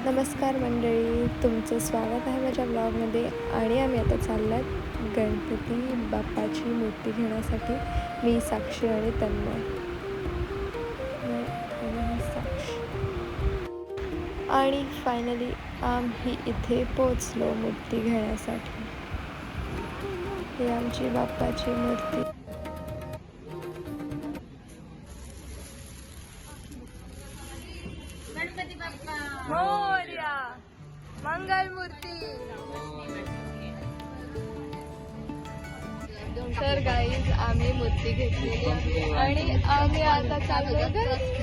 नमस्कार मंडळी, तुमचं स्वागत आहे माझ्या ब्लॉगमध्ये. आणि आम्ही आता चाललो आहे गणपती बाप्पाची मूर्ती घेण्यासाठी. मी, साक्षी आणि तन्मय. साक्षी. आणि फायनली आम्ही इथे पोचलो मूर्ती घेण्यासाठी. ही आमची बाप्पाची मूर्ती. गणपती बाप्पा मोरया. मंगल मूर्ती. तर गाईज आम्ही मूर्ती घेतलेली आहे आणि आम्ही आता चाललो घरी.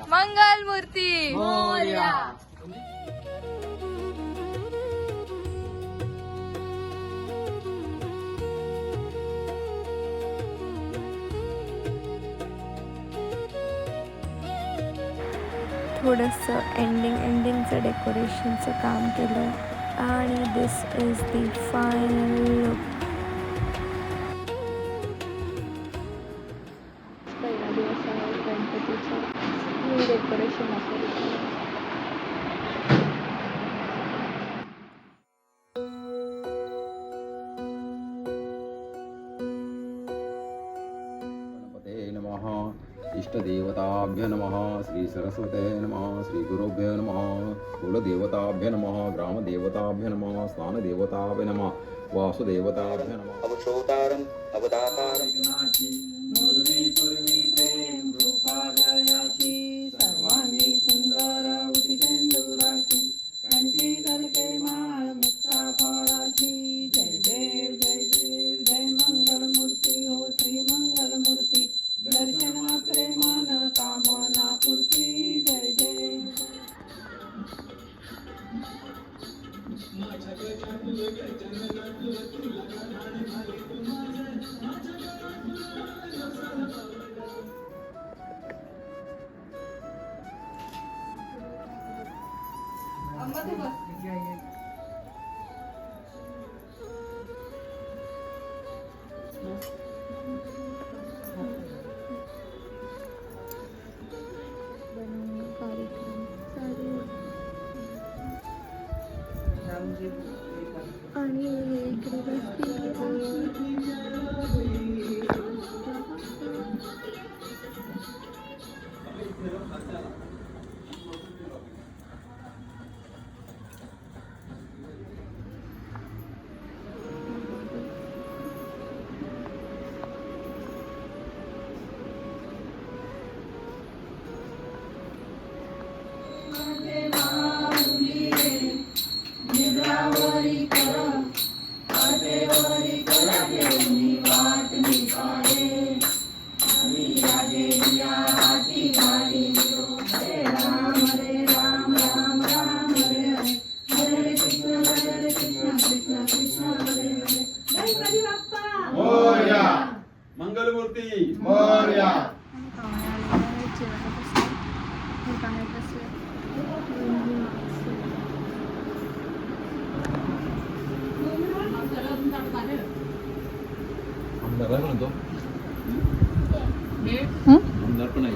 मंगल मूर्ती मोरया. थोडंसं एंडिंगचं डेकोरेशनचं काम केलं आणि दिस इज दी फायनल लुक. पहिला दिवस आहे गणपतीचा. मी डेकोरेशन असेल. इष्टदेवताभ्य नमः. श्री सरस्वते नमः. श्री गुरुभ्यो नमः. कुलदेवताभ्य नमः. ग्रामदेवताभ्य नमः. स्नानदेवताभ्य नमः. वासुदेवताभ्य नमः. अवशोतारम् अवदातारम् पूर्वी प्रेम रूपालयाची सर्वांगी सुंदर उतिचेंदुराची कंठी झलके माळ मुक्ता फळाची. जय देव जय देव जय मंगल मूर्ती हो श्री मंगल मूर्ती. दर्शन मात्रे मन कामना पूर्ती. जय जय. आणि इकडे मंगलमूर्ती मोरया. आमदार म्हणतो आमदार पण आहे.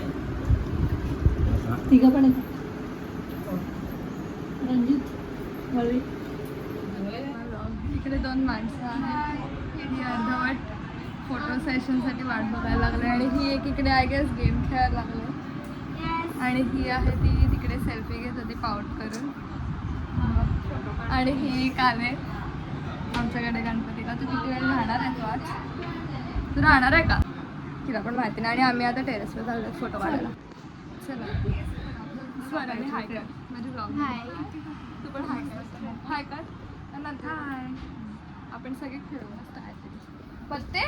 तिघ पण आहेत. रणजित वळवी. इकडे दोन माणसं आहेत. ही अर्धवट फोटो सेशनसाठी वाट बघायला लागले आणि ही एक इकडे आय गेस गेम खेळायला लागले. आणि ही आहे ती तिकडे सेल्फी घेत होती पाऊट करून. आणि ही एक आले आमच्याकडे गणपतीला. तू किती वेळ राहणार आहे? तू आज तू राहणार आहे का? तिला पण माहिती नाही. आणि आम्ही आता टेरेसवर चाललो फोटो काढायला. चला स्वराने हाय कर माझी ब्लॉग. हाय. तू पण हाय कर. हाय कर. नंतर हाय. आपण सगळे खेळू मस्त आहे. पत्ते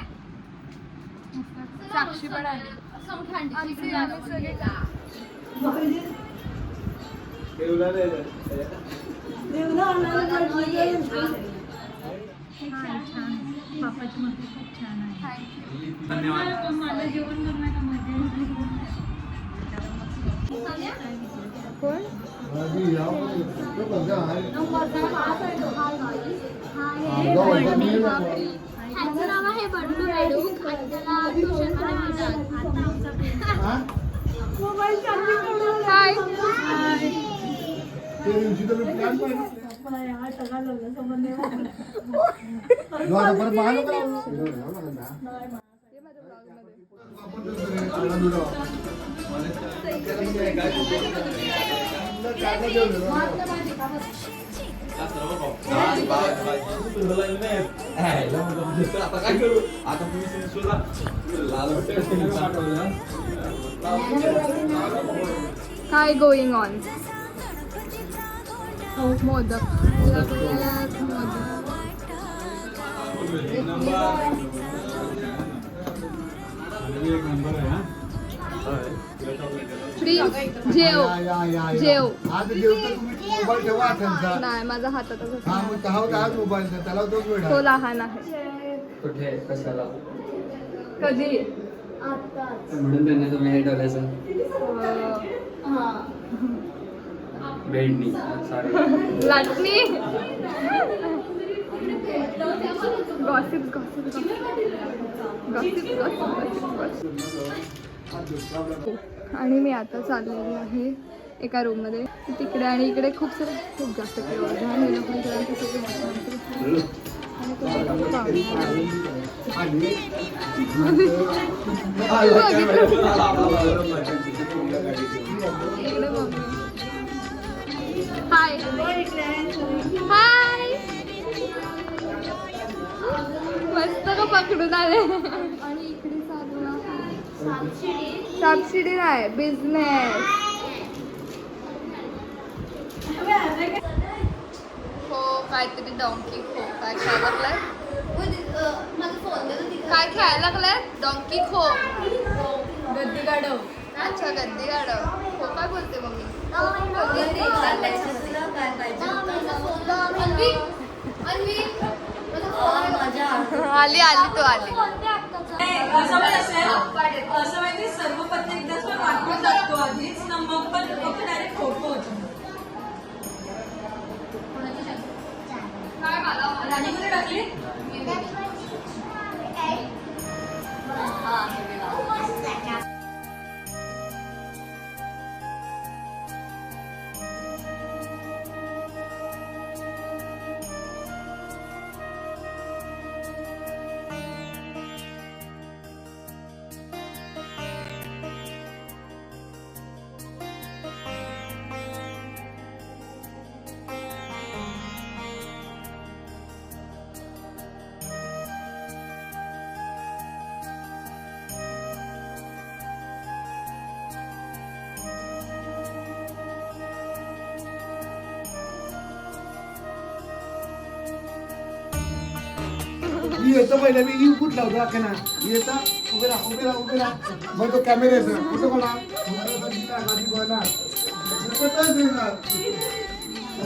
साक्षी पण आली. आमचे आम्ही सगळे बाप्पाची मूर्ती खूप छान आहे. धन्यवाद. मला जेवण करण्याचा मजा. कोण? बंडू बेडूक हाय आता काय करू आता काय गोइंग ऑन मोदक प्लीज जेव जेव आज जेवतो तुम्ही मोबाईल ठेवा त्यांचा नाही माझा हातातच हा मग हा मोबाईल त्याला तोच वेळ तो लहान आहे कुठे कशाला कधी म्हणून त्यांनी तुम्ही हे ठेवल्याचं बेडनी सॉरी लाटणी गॉसिप आणि मी आता चाललेली आहे एका रूममध्ये तिकडे आणि इकडे खूप जास्त खेळ आणि इकडे हाय हाय मस्त का पकडून आले आणि इकडे चालू आहे सबसिडी नाही बिझनेस हो काहीतरी डॉंकी खो काय खेळायला लागलाय काय खेळायला लागलाय डॉंकी खो गद्दी गाडव. अच्छा गद्दी गाडव खो काय बोलते मम्मी आली आली तू आली असं माहिती सर्व पत्ते एकदा वाटून जातो आधीच ना मग पण डायरेक्ट फोटो होतो राणीकडे टाकली मी येतो पहिले मी येऊ कुठला होता का ना येता उभे राहा मग तो कॅमेरा कुठं कोणा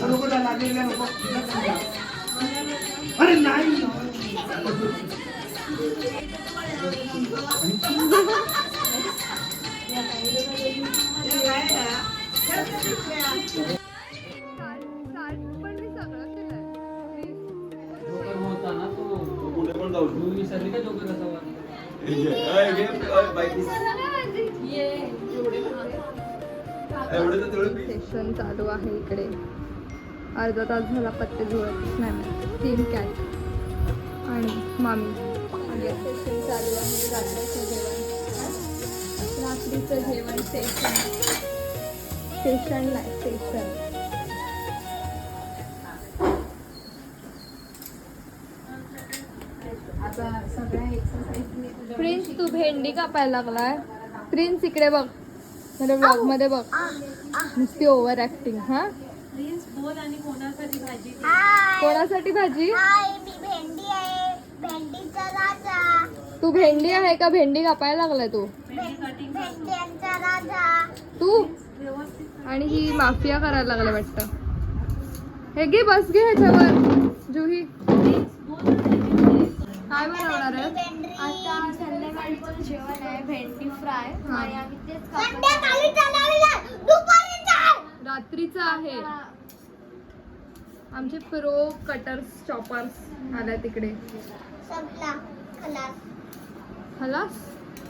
नको लागलेल्या नको अरे नाही होता ना तो कुठे पण जाऊ तू विसरली का जोकर कसा वाटला एवढे तर तेवढे सेशन चालू आहे इकडे अर्धा तास झाला पत्ते जुळत नाही 3 कॅट आणि मामी सेशन चालू आहे रात्रीचं जेवण सेशन नाही सेशन प्रिन्स तू भेंडी कापायला लागलाय प्रिन्स इकडे बघ माझ्या ब्लॉग मध्ये बघ नुसती ओव्हर ऍक्टिंग हा प्लीज बोल आणि कोणासाठी भाजी कोणासाठी भाजी मी भेंडी आहे भेंडीचा राजा तू भेंडी आहे का भेंडी कापायला लागलाय तू भेंड्यांचा राजा तू आणि ही माफिया करायला लागला वाटतं हे घे बस घे ह्याच्यावर जुही काय बनवणार आहे आता संध्याकाळीचं जेवण आहे भेंडी फ्राय हा. आणि आम्ही तेच संध्याकाळी दुपारीचं रात्रीचं आहे आमचे प्रो कटर्स चॉपर्स आल्या तिकडे. संपला खलास. खलास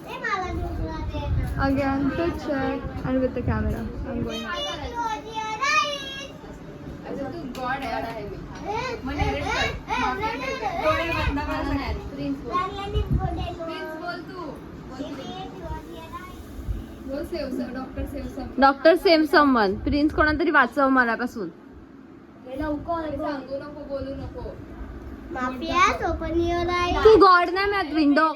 ते मला दुसरा दे ना. Again to check and with the camera I am going. तू गॉड आहे मी. डोळे बंद करा. प्लीज बोल तू. बोल सेव डॉक्टर सेव सब. Doctor same someone. प्रिन्स कोणाला तरी वाचव मनापासून. सांगू नको बोलू नको. Mafias open your eyes. तू गॉड नाही मॅथ विंडो.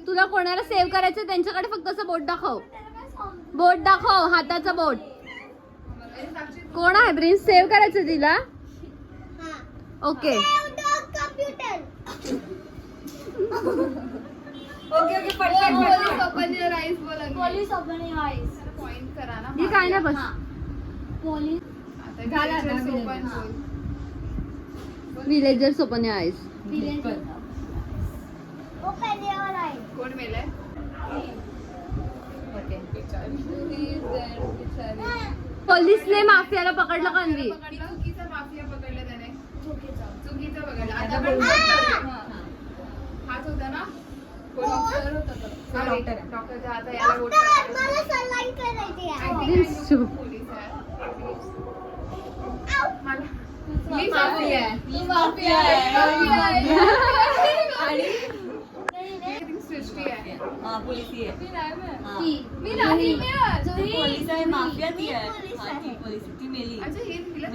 तुला कोणाला सेव्ह करायचं त्यांच्याकडे फक्त असं बोट दाखव. बोट दाखव हाताचं बोट. कोण आहे प्रिन्स सेव्ह करायचं तिला. Okay computer. ओके पटकन पोलीस ओपन युअर आईज बोला. Police open your eyes. Point करा ना. ही काय नाही बस. Police open villagers open eyes. Open your eyes. कोण मेलाय. पोलिसने माफियाला पकडलं कन्वी. चुकीचा माफिया पकडला त्याने. चुकीचा पकडला. आता पण हा. हाच होता ना. कोण डॉक्टर होता तो. हा, डॉक्टर आता याला वोट डॉक्टर मला सलाईन करायची आहे. पोलीस आहे. मला मी माफिया आहे. मी माफिया आहे. आणि सृष्टी आहे. हा पोलीस ही आहे. मी नाही मिळत. पोलीस आहे माफिया ती आहे. पोलीस हा, ती पोलीस ती मेली. अच्छा हे तिला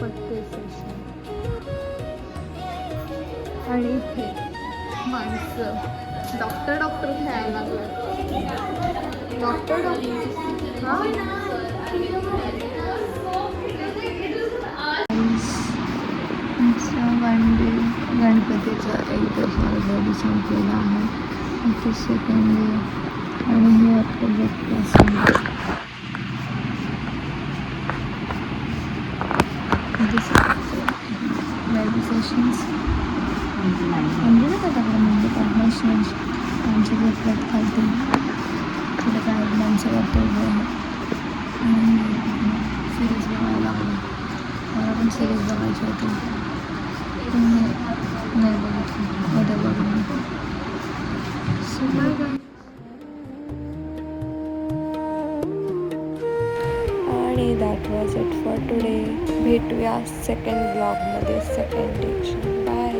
पत्ते सेशन. आणि इथे माणसं डॉक्टर खेळायला लागलं. डॉक्टर हा वन डे गणपतीचा एक दिवस ऑलरेडी संपलेला आहे. इथे सेकंड डे आणि हे आपलं ब्रेकफास्ट. सेशन्स म्हणजे ना त्याच्याकडे म्हणजे प्रोफेशनल आमचे जे फ्लॅट खालते थोडं काय माणसं वाटतं उभं आहे. आणि सिरीज बघायला लागलं. मला पण सिरीज बघायची होती पण नाही बघितली. उद्या बघणार. So bye bye. आणि that was it for today. भेटूया सेकंड ब्लॉगमध्ये सेकंड डेची. बाय.